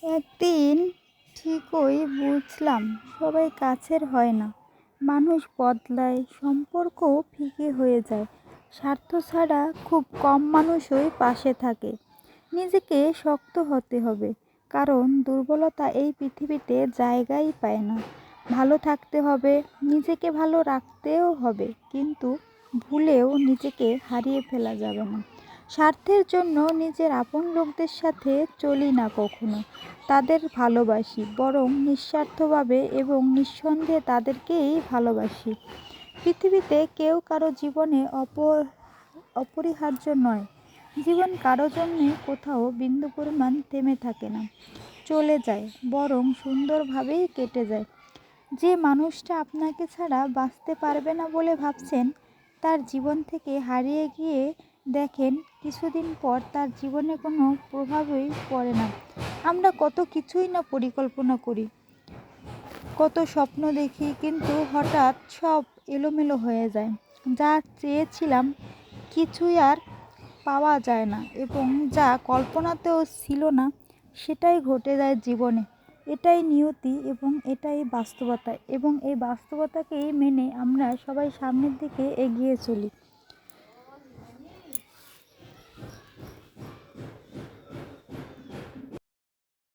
একদিন ঠিকই বুঝলাম সবাই কাছের হয় না। মানুষ বদলায়, সম্পর্কও ফিকে হয়ে যায়। স্বার্থ ছাড়া খুব কম মানুষই পাশে থাকে। নিজেকে শক্ত হতে হবে, কারণ দুর্বলতা এই পৃথিবীতে জায়গাই পায় না। ভালো থাকতে হবে, নিজেকে ভালো রাখতেও হবে, কিন্তু ভুলেও নিজেকে হারিয়ে ফেলা যাবে না। স্বার্থের জন্য নিজের আপন লোকদের সাথে চলি না কখনো। তাদের ভালোবাসি, বরং নিঃস্বার্থভাবে এবং নিঃসন্দেহে তাদেরকেই ভালোবাসি। পৃথিবীতে কেউ কারো জীবনে অপরিহার্য নয়। জীবন কারো জন্যে কোথাও বিন্দু পরিমাণ থেমে থাকে না, চলে যায়, বরং সুন্দরভাবেই কেটে যায়। যে মানুষটা আপনাকে ছাড়া বাঁচতে পারবে না বলে ভাবছেন, তার জীবন থেকে হারিয়ে গিয়ে দেখেন কিছুদিন পর তার জীবনে কোনো প্রভাবই পড়ে না। আমরা কত কিছুই না পরিকল্পনা করি, কত স্বপ্ন দেখি, কিন্তু হঠাৎ সব এলোমেলো হয়ে যায়। যা চেয়েছিলাম কিছুই আর পাওয়া যায় না, এবং যা কল্পনাতেও ছিল না সেটাই ঘটে যায় জীবনে। এটাই নিয়তি এবং এটাই বাস্তবতা, এবং এই বাস্তবতাকেই মেনে আমরা সবাই সামনের দিকে এগিয়ে চলি।